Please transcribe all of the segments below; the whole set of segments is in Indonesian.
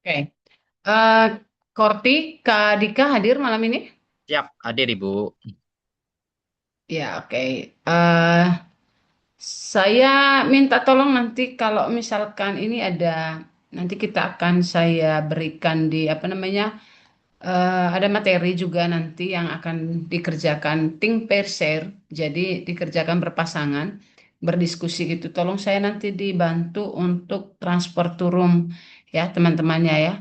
Oke. Eh Korti, Kak Dika hadir malam ini? Siap, hadir Ibu. Ya, oke. Eh saya minta tolong nanti kalau misalkan ini nanti kita akan saya berikan di apa namanya, ada materi juga nanti yang akan dikerjakan think pair share, jadi dikerjakan berpasangan, berdiskusi gitu. Tolong saya nanti dibantu untuk transport to room ya teman-temannya ya.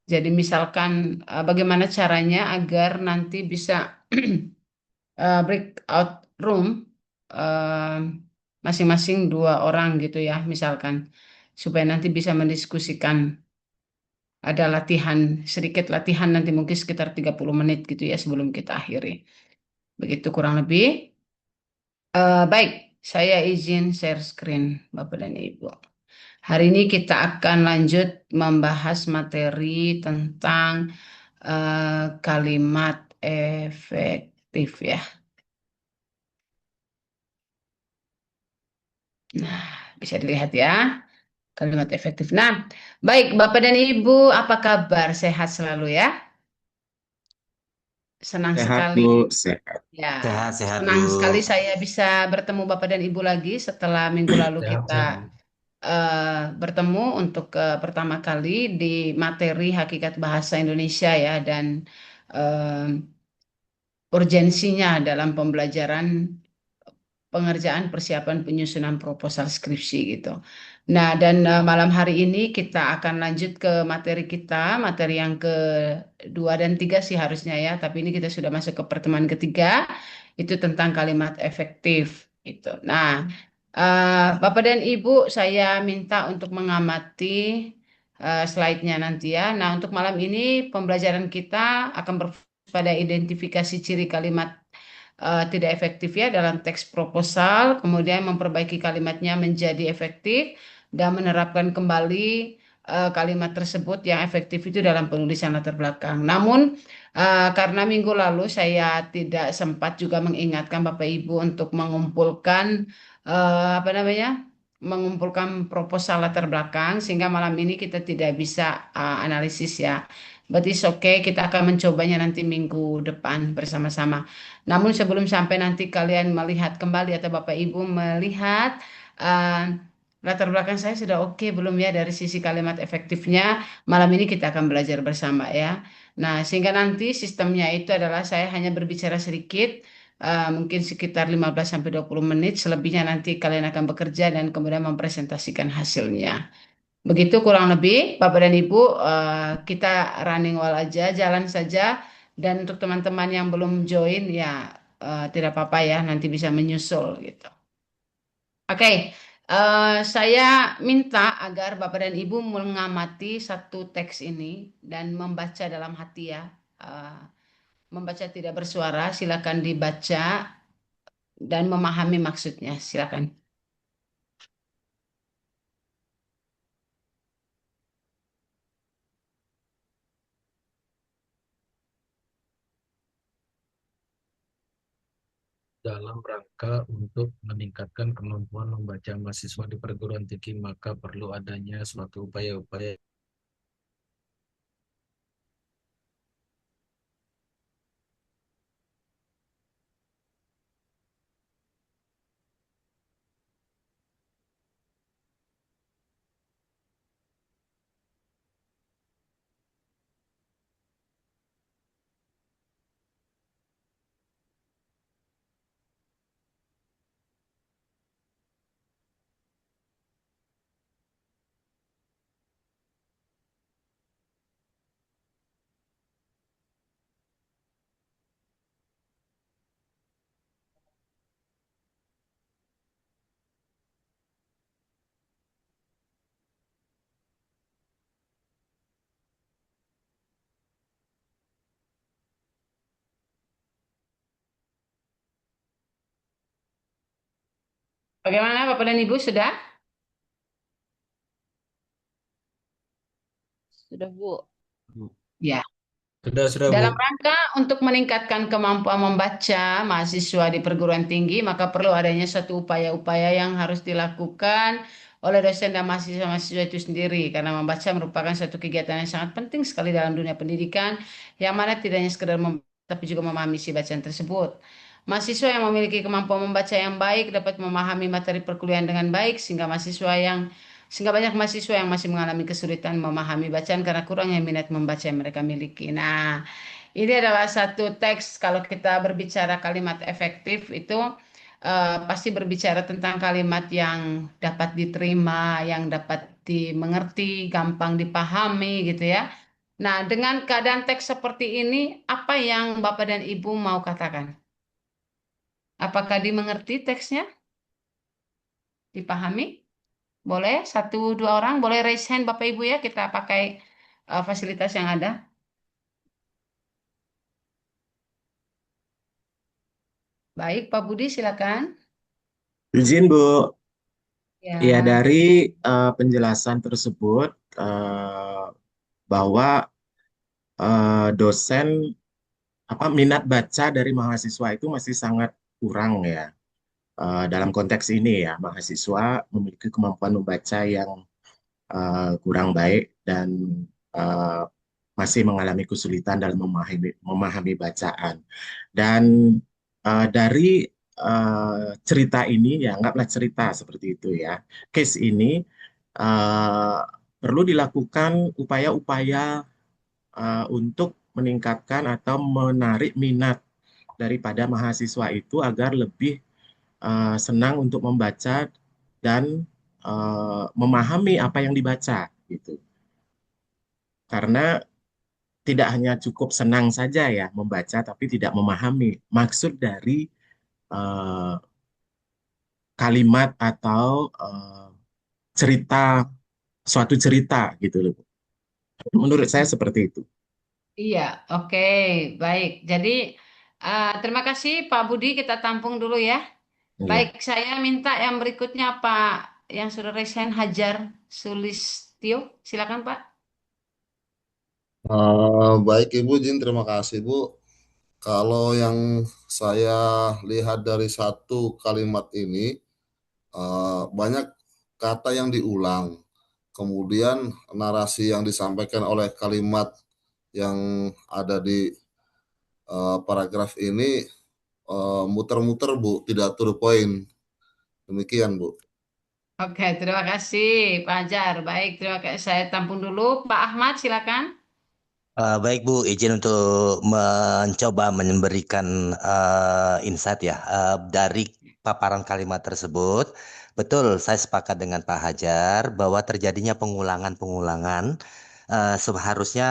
Jadi misalkan bagaimana caranya agar nanti bisa breakout room eh, masing-masing 2 orang gitu ya misalkan supaya nanti bisa mendiskusikan, ada latihan, sedikit latihan nanti mungkin sekitar 30 menit gitu ya sebelum kita akhiri. Begitu kurang lebih. Baik, saya izin share screen Bapak dan Ibu. Hari ini kita akan lanjut membahas materi tentang kalimat efektif ya. Nah, bisa dilihat ya, kalimat efektif. Nah, baik Bapak dan Ibu, apa kabar? Sehat selalu ya? Senang Sehat sekali. Bu, sehat. Ya, Sehat-sehat Bu. senang sekali saya bisa bertemu Bapak dan Ibu lagi setelah minggu lalu kita Sehat-sehat Bu. bertemu untuk pertama kali di materi Hakikat Bahasa Indonesia ya, dan eh, urgensinya dalam pembelajaran pengerjaan persiapan penyusunan proposal skripsi gitu. Nah, dan malam hari ini kita akan lanjut ke materi kita, materi yang kedua dan tiga sih harusnya ya, tapi ini kita sudah masuk ke pertemuan ketiga, itu tentang kalimat efektif gitu. Nah, Bapak dan Ibu, saya minta untuk mengamati slide-nya nanti ya. Nah, untuk malam ini pembelajaran kita akan berfokus pada identifikasi ciri kalimat tidak efektif ya dalam teks proposal, kemudian memperbaiki kalimatnya menjadi efektif dan menerapkan kembali kalimat tersebut yang efektif itu dalam penulisan latar belakang. Namun karena minggu lalu saya tidak sempat juga mengingatkan Bapak Ibu untuk mengumpulkan apa namanya? Mengumpulkan proposal latar belakang sehingga malam ini kita tidak bisa analisis ya. Berarti oke, kita akan mencobanya nanti minggu depan bersama-sama. Namun sebelum sampai nanti kalian melihat kembali atau Bapak Ibu melihat eh, latar belakang saya sudah oke belum ya dari sisi kalimat efektifnya, malam ini kita akan belajar bersama ya. Nah, sehingga nanti sistemnya itu adalah saya hanya berbicara sedikit, mungkin sekitar 15 sampai 20 menit, selebihnya nanti kalian akan bekerja dan kemudian mempresentasikan hasilnya. Begitu kurang lebih, Bapak dan Ibu, kita running wall aja, jalan saja. Dan untuk teman-teman yang belum join, ya tidak apa-apa ya, nanti bisa menyusul gitu. Oke, saya minta agar Bapak dan Ibu mengamati satu teks ini dan membaca dalam hati ya. Eh, Membaca tidak bersuara, silakan dibaca dan memahami maksudnya, silakan. Dalam rangka untuk meningkatkan kemampuan membaca mahasiswa di perguruan tinggi, maka perlu adanya suatu upaya-upaya Bagaimana Bapak dan Ibu sudah? Sudah Bu. Bu. Ya. Sudah Dalam Bu. rangka untuk meningkatkan kemampuan membaca mahasiswa di perguruan tinggi, maka perlu adanya suatu upaya-upaya yang harus dilakukan oleh dosen dan mahasiswa-mahasiswa itu sendiri, karena membaca merupakan suatu kegiatan yang sangat penting sekali dalam dunia pendidikan, yang mana tidak hanya sekedar membaca, tapi juga memahami isi bacaan tersebut. Mahasiswa yang memiliki kemampuan membaca yang baik dapat memahami materi perkuliahan dengan baik, sehingga banyak mahasiswa yang masih mengalami kesulitan memahami bacaan karena kurangnya minat membaca yang mereka miliki. Nah, ini adalah satu teks kalau kita berbicara kalimat efektif itu pasti berbicara tentang kalimat yang dapat diterima, yang dapat dimengerti, gampang dipahami gitu ya. Nah, dengan keadaan teks seperti ini, apa yang Bapak dan Ibu mau katakan? Apakah dimengerti teksnya? Dipahami? Boleh satu dua orang, boleh raise hand Bapak Ibu ya, kita pakai fasilitas yang ada. Baik, Pak Budi silakan. Izin Bu, ya Ya. dari penjelasan tersebut eh, bahwa dosen minat baca dari mahasiswa itu masih sangat kurang ya. Dalam konteks ini ya, mahasiswa memiliki kemampuan membaca yang kurang baik dan eh, masih mengalami kesulitan dalam memahami bacaan. Dan dari cerita ini, ya anggaplah cerita seperti itu ya, case ini eh, perlu dilakukan upaya-upaya untuk meningkatkan atau menarik minat daripada mahasiswa itu agar lebih senang untuk membaca dan memahami apa yang dibaca gitu. Karena tidak hanya cukup senang saja ya membaca, tapi tidak memahami maksud dari eh, kalimat atau cerita, suatu cerita gitu loh. Menurut saya seperti itu. Iya, oke, baik. Jadi, terima kasih Pak Budi, kita tampung dulu ya. Baik, Iya. saya minta yang berikutnya Pak, yang sudah resign Hajar Sulistyo, silakan Pak. Baik Ibu Jin, terima kasih Bu. Kalau yang saya lihat dari satu kalimat ini, banyak kata yang diulang. Kemudian narasi yang disampaikan oleh kalimat yang ada di paragraf ini muter-muter Bu, tidak to the point. Demikian Bu. Oke, terima kasih Pak Hajar. Baik, terima kasih. Saya tampung dulu. Pak Ahmad, silakan. Baik Bu, izin untuk mencoba memberikan insight ya dari paparan kalimat tersebut. Betul, saya sepakat dengan Pak Hajar bahwa terjadinya pengulangan-pengulangan seharusnya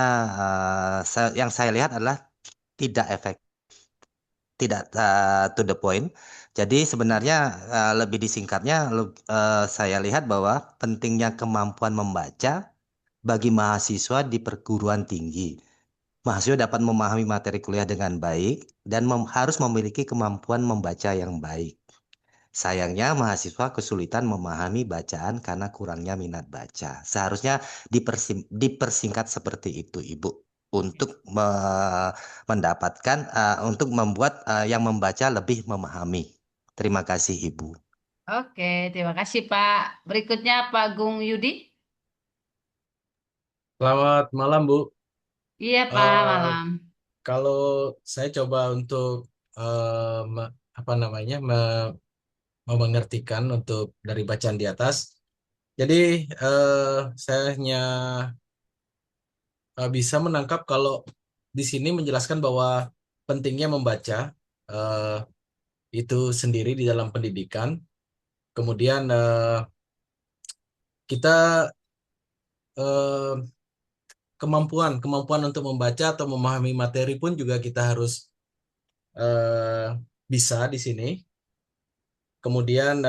yang saya lihat adalah tidak efektif, tidak to the point. Jadi sebenarnya lebih disingkatnya, saya lihat bahwa pentingnya kemampuan membaca bagi mahasiswa di perguruan tinggi. Mahasiswa dapat memahami materi kuliah dengan baik dan harus memiliki kemampuan membaca yang baik. Sayangnya mahasiswa kesulitan memahami bacaan karena kurangnya minat baca. Seharusnya dipersingkat seperti itu, Ibu, untuk untuk membuat yang membaca lebih memahami. Terima kasih, Ibu. Oke, terima kasih Pak. Berikutnya Pak Gung Yudi. Selamat malam, Bu. Iya Pak, Eh, malam. Kalau saya coba untuk apa namanya memengertikan untuk dari bacaan di atas. Jadi saya hanya bisa menangkap kalau di sini menjelaskan bahwa pentingnya membaca eh, itu sendiri di dalam pendidikan. Kemudian kita eh, kemampuan untuk membaca atau memahami materi pun juga kita harus eh, bisa di sini. Kemudian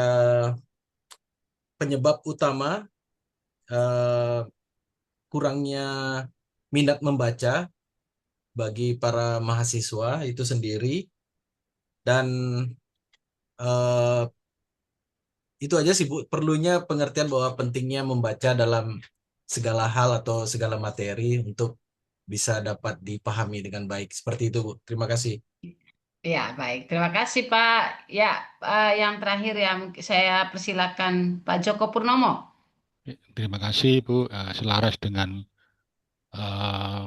penyebab utama eh, kurangnya minat membaca bagi para mahasiswa itu sendiri dan eh, itu aja sih Bu, perlunya pengertian bahwa pentingnya membaca dalam segala hal atau segala materi untuk bisa dapat dipahami dengan baik. Seperti itu Bu. Terima kasih. Ya, baik. Terima kasih, Pak. Ya, yang terakhir ya, saya persilakan Pak Joko Purnomo. Terima kasih, Bu. Selaras dengan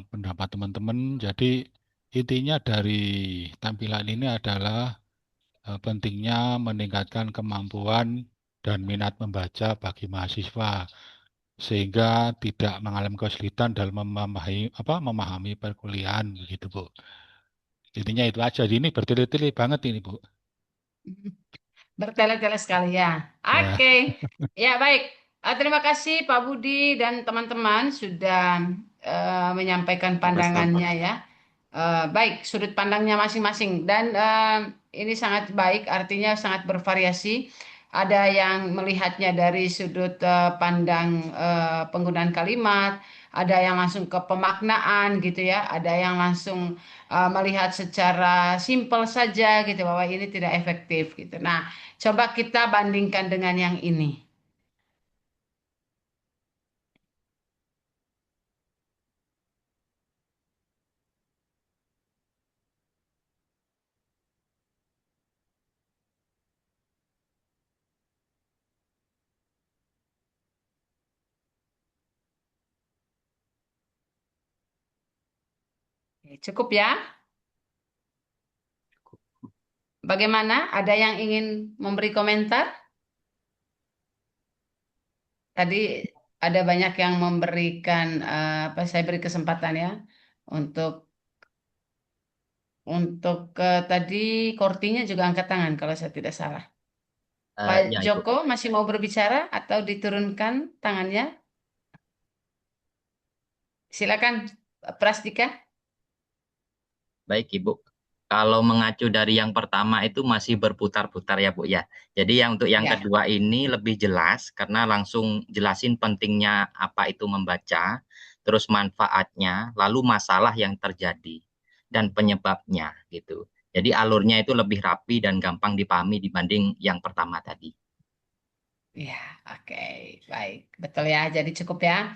pendapat teman-teman. Jadi intinya dari tampilan ini adalah pentingnya meningkatkan kemampuan dan minat membaca bagi mahasiswa sehingga tidak mengalami kesulitan dalam memahami perkuliahan begitu, Bu. Intinya itu aja. Jadi ini bertele-tele banget ini, Bu. Bertele-tele sekali ya. Ya, Oke, ya baik. Terima kasih Pak Budi dan teman-teman sudah menyampaikan Sama-sama. pandangannya ya. Baik, sudut pandangnya masing-masing dan ini sangat baik, artinya sangat bervariasi. Ada yang melihatnya dari sudut pandang penggunaan kalimat, ada yang langsung ke pemaknaan gitu ya, ada yang langsung melihat secara simpel saja gitu bahwa ini tidak efektif gitu. Nah, coba kita bandingkan dengan yang ini. Oke, cukup ya. Bagaimana? Ada yang ingin memberi komentar? Tadi ada banyak yang memberikan apa saya beri kesempatan ya untuk tadi Kortinya juga angkat tangan kalau saya tidak salah. Pak Ya, Ibu. Joko masih mau berbicara atau diturunkan tangannya? Silakan Prastika. Baik, Ibu. Kalau mengacu dari yang pertama itu masih berputar-putar ya, Bu ya. Jadi yang untuk yang Ya, kedua ini lebih jelas karena langsung jelasin pentingnya apa itu membaca, terus manfaatnya, lalu masalah yang terjadi dan penyebabnya gitu. Jadi alurnya itu lebih rapi dan gampang dipahami dibanding yang pertama tadi. ya, oke, baik, betul ya. Jadi cukup ya.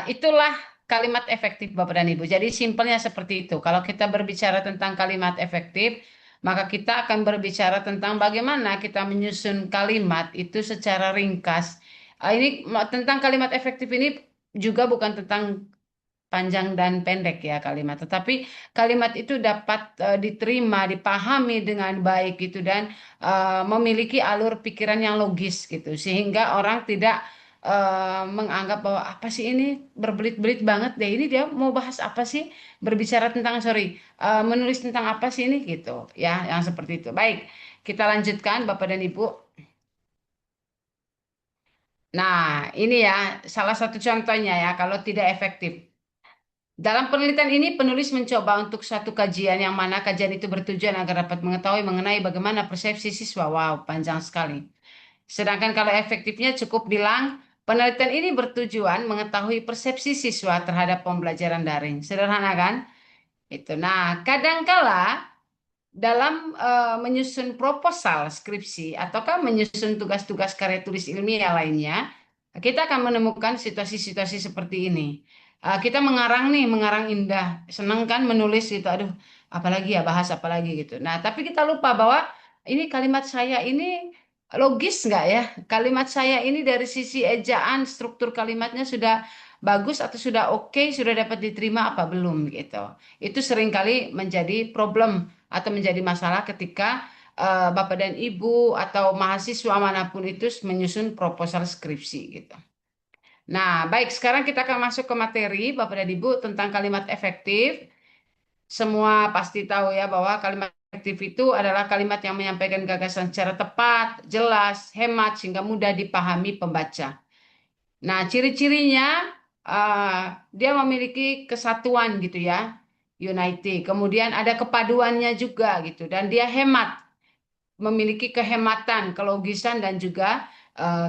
Itulah kalimat efektif Bapak dan Ibu. Jadi simpelnya seperti itu. Kalau kita berbicara tentang kalimat efektif, maka kita akan berbicara tentang bagaimana kita menyusun kalimat itu secara ringkas. Ini tentang kalimat efektif ini juga bukan tentang panjang dan pendek ya kalimat, tetapi kalimat itu dapat diterima, dipahami dengan baik gitu dan memiliki alur pikiran yang logis gitu, sehingga orang tidak menganggap bahwa apa sih ini berbelit-belit banget deh, ini dia mau bahas apa sih, berbicara tentang menulis tentang apa sih ini gitu ya, yang seperti itu. Baik, kita lanjutkan Bapak dan Ibu. Nah, ini ya salah satu contohnya ya kalau tidak efektif. Dalam penelitian ini, penulis mencoba untuk suatu kajian yang mana kajian itu bertujuan agar dapat mengetahui mengenai bagaimana persepsi siswa. Wow, panjang sekali. Sedangkan kalau efektifnya cukup bilang, penelitian ini bertujuan mengetahui persepsi siswa terhadap pembelajaran daring. Sederhana kan? Itu. Nah, kadangkala dalam menyusun proposal skripsi ataukah menyusun tugas-tugas karya tulis ilmiah lainnya, kita akan menemukan situasi-situasi seperti ini. Kita mengarang nih, mengarang indah, seneng kan menulis gitu, aduh, apalagi ya bahas apalagi gitu. Nah, tapi kita lupa bahwa ini kalimat saya ini logis nggak ya? Kalimat saya ini dari sisi ejaan, struktur kalimatnya sudah bagus atau sudah oke, sudah dapat diterima apa belum gitu. Itu seringkali menjadi problem atau menjadi masalah ketika Bapak dan Ibu atau mahasiswa manapun itu menyusun proposal skripsi gitu. Nah, baik, sekarang kita akan masuk ke materi Bapak dan Ibu tentang kalimat efektif. Semua pasti tahu ya bahwa kalimat efektif itu adalah kalimat yang menyampaikan gagasan secara tepat, jelas, hemat sehingga mudah dipahami pembaca. Nah, ciri-cirinya dia memiliki kesatuan gitu ya, unity. Kemudian ada kepaduannya juga gitu dan dia hemat, memiliki kehematan, kelogisan dan juga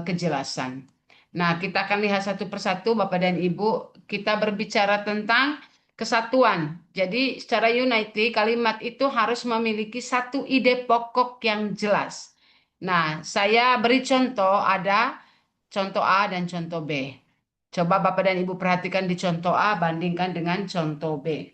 kejelasan. Nah, kita akan lihat satu persatu Bapak dan Ibu, kita berbicara tentang kesatuan. Jadi, secara unity kalimat itu harus memiliki satu ide pokok yang jelas. Nah, saya beri contoh, ada contoh A dan contoh B. Coba Bapak dan Ibu perhatikan di contoh A bandingkan dengan contoh B.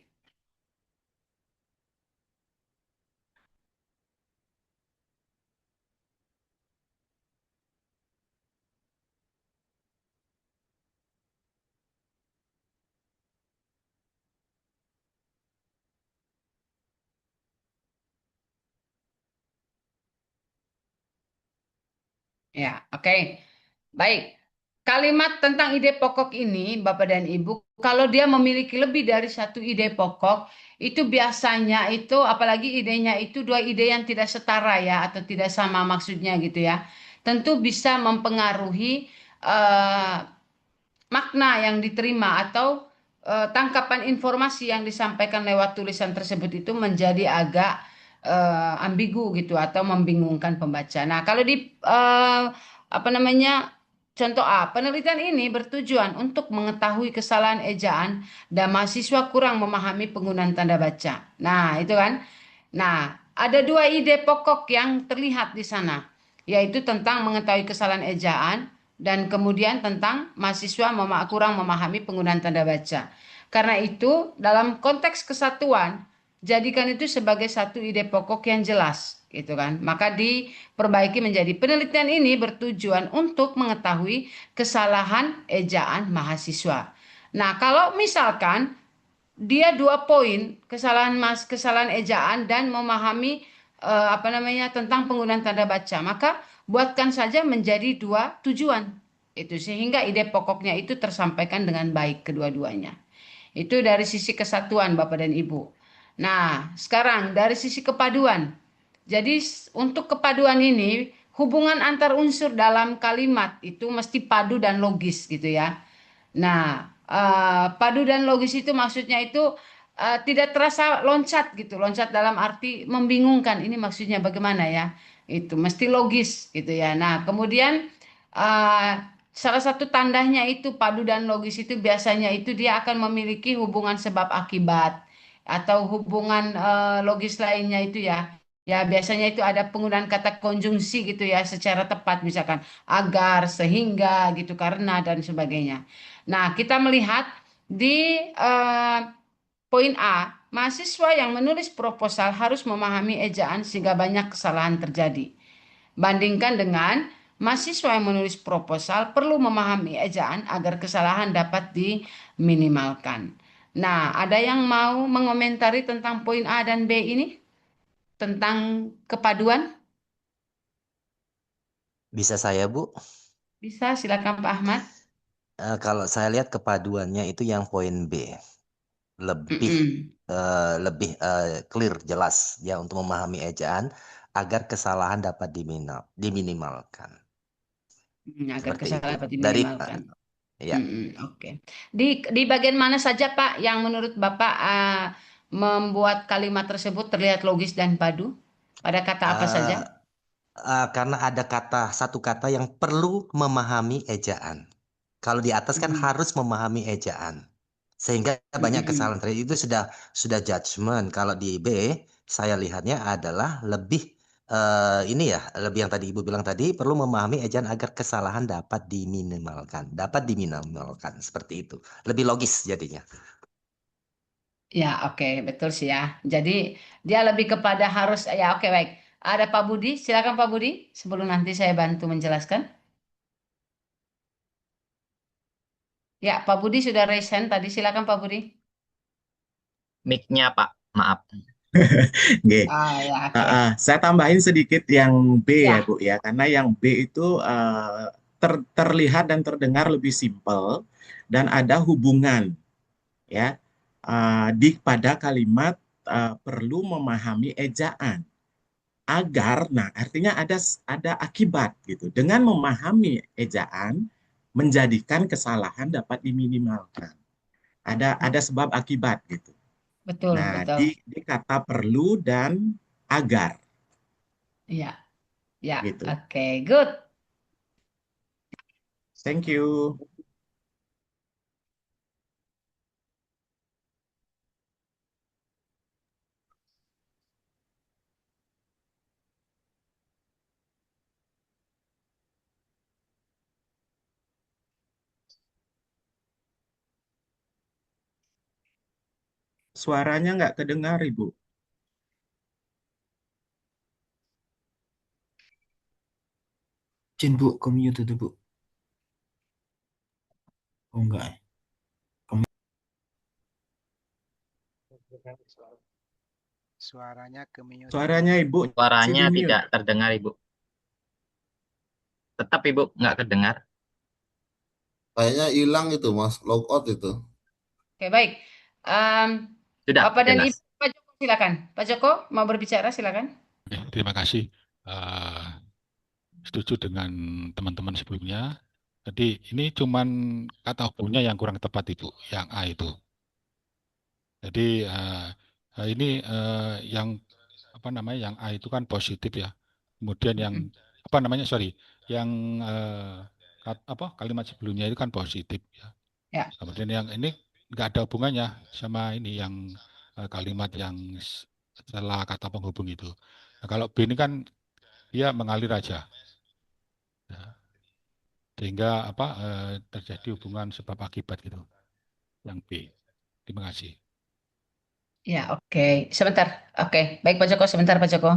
Ya, oke. Baik. Kalimat tentang ide pokok ini, Bapak dan Ibu, kalau dia memiliki lebih dari satu ide pokok, itu biasanya itu, apalagi idenya itu dua ide yang tidak setara ya, atau tidak sama maksudnya gitu ya, tentu bisa mempengaruhi eh, makna yang diterima atau tangkapan informasi yang disampaikan lewat tulisan tersebut itu menjadi agak ambigu gitu atau membingungkan pembaca. Nah, kalau di apa namanya contoh A, penelitian ini bertujuan untuk mengetahui kesalahan ejaan dan mahasiswa kurang memahami penggunaan tanda baca. Nah, itu kan. Nah, ada dua ide pokok yang terlihat di sana, yaitu tentang mengetahui kesalahan ejaan dan kemudian tentang mahasiswa kurang memahami penggunaan tanda baca. Karena itu, dalam konteks kesatuan, jadikan itu sebagai satu ide pokok yang jelas, gitu kan. Maka diperbaiki menjadi penelitian ini bertujuan untuk mengetahui kesalahan ejaan mahasiswa. Nah, kalau misalkan dia 2 poin kesalahan ejaan dan memahami apa namanya tentang penggunaan tanda baca, maka buatkan saja menjadi 2 tujuan itu sehingga ide pokoknya itu tersampaikan dengan baik kedua-duanya. Itu dari sisi kesatuan Bapak dan Ibu. Nah, sekarang dari sisi kepaduan. Jadi untuk kepaduan ini hubungan antar unsur dalam kalimat itu mesti padu dan logis gitu ya. Nah, padu dan logis itu maksudnya itu tidak terasa loncat gitu. Loncat dalam arti membingungkan. Ini maksudnya bagaimana ya? Itu mesti logis gitu ya. Nah, kemudian uh, salah satu tandanya itu padu dan logis itu biasanya itu dia akan memiliki hubungan sebab akibat atau hubungan logis lainnya itu ya. Ya, biasanya itu ada penggunaan kata konjungsi gitu ya secara tepat misalkan agar, sehingga gitu, karena dan sebagainya. Nah, kita melihat di poin A, mahasiswa yang menulis proposal harus memahami ejaan sehingga banyak kesalahan terjadi. Bandingkan dengan mahasiswa yang menulis proposal perlu memahami ejaan agar kesalahan dapat diminimalkan. Nah, ada yang mau mengomentari tentang poin A dan B ini? Tentang kepaduan? Bisa saya, Bu? Bisa, silakan Pak Ahmad. Kalau saya lihat kepaduannya itu yang poin B. Lebih Mm-mm. lebih clear, jelas ya untuk memahami ejaan agar kesalahan dapat diminimalkan. Agar Seperti itu. kesalahan dapat Dari diminimalkan. ya. Oke. Di bagian mana saja Pak yang menurut Bapak membuat kalimat tersebut terlihat logis dan padu? Pada kata apa saja? eh, karena ada satu kata yang perlu memahami ejaan. Kalau di atas kan Mm, harus memahami ejaan. Sehingga mm, banyak mm, kesalahan mm. terjadi itu sudah judgement. Kalau di B saya lihatnya adalah lebih ini ya, lebih yang tadi Ibu bilang tadi perlu memahami ejaan agar kesalahan dapat diminimalkan seperti itu. Lebih logis jadinya. Ya, oke, betul sih ya. Jadi dia lebih kepada harus ya, oke baik. Ada Pak Budi, silakan Pak Budi sebelum nanti saya bantu menjelaskan. Ya, Pak Budi sudah raise hand tadi, silakan Pak Budi. Mic-nya Pak, maaf. Oke. Ya, oke. Saya tambahin sedikit yang B ya Ya, Bu ya, karena yang B itu terlihat dan terdengar lebih simpel dan ada hubungan ya di pada kalimat perlu memahami ejaan agar, nah artinya ada akibat gitu. Dengan memahami ejaan menjadikan kesalahan dapat diminimalkan. Ada sebab akibat gitu. betul, Nah, betul. di kata perlu dan agar Ya, ya, gitu. oke, good. Thank you. Suaranya nggak kedengar, Ibu. Cin bu, mute itu bu. Oh enggak ya. Suaranya ke mute. Suaranya Ibu Suaranya di mute. tidak terdengar, Ibu. Tetap Ibu nggak kedengar. Kayaknya hilang itu Mas, logout itu. Oke, baik. Em, Sudah Bapak dan jelas. Ibu, Pak Joko silakan. Pak Joko mau berbicara silakan. Oke, terima kasih. Setuju dengan teman-teman sebelumnya. Jadi ini cuman kata hubungnya yang kurang tepat Ibu, yang A itu. Jadi ini yang apa namanya, yang A itu kan positif ya. Kemudian yang Mm-mm. apa namanya, sorry, yang apa kalimat sebelumnya itu kan positif ya. Ya, Kemudian yang ini nggak ada hubungannya sama ini yang kalimat yang setelah kata penghubung itu. Nah, kalau B ini kan dia mengalir aja, ya. Sehingga apa terjadi hubungan sebab akibat gitu. Yang B. Terima kasih. ya, oke. Sebentar. Oke, baik Pak Joko, sebentar Pak Joko.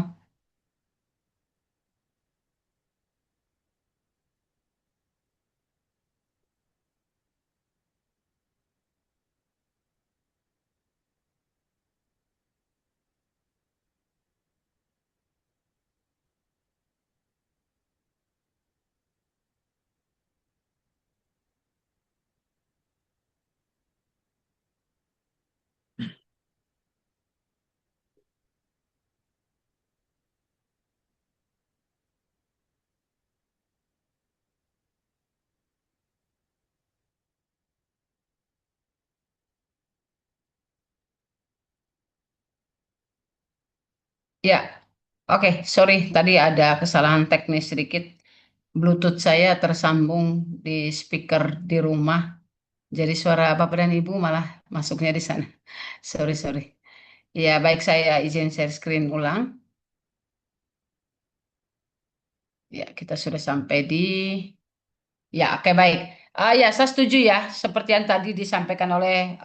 Ya, oke. Sorry, tadi ada kesalahan teknis sedikit. Bluetooth saya tersambung di speaker di rumah. Jadi suara Bapak dan Ibu malah masuknya di sana. Sorry, sorry. Ya, baik saya izin share screen ulang. Ya, kita sudah sampai di. Ya, oke baik. Ya, saya setuju ya, seperti yang tadi disampaikan oleh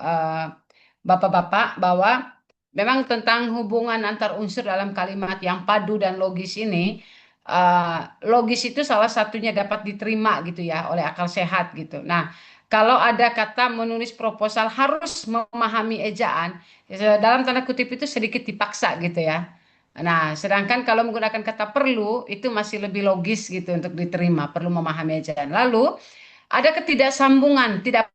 Bapak-Bapak bahwa memang tentang hubungan antar unsur dalam kalimat yang padu dan logis ini, logis itu salah satunya dapat diterima gitu ya oleh akal sehat gitu. Nah, kalau ada kata menulis proposal harus memahami ejaan, ya, dalam tanda kutip itu sedikit dipaksa gitu ya. Nah, sedangkan kalau menggunakan kata perlu itu masih lebih logis gitu untuk diterima, perlu memahami ejaan. Lalu ada ketidaksambungan, tidak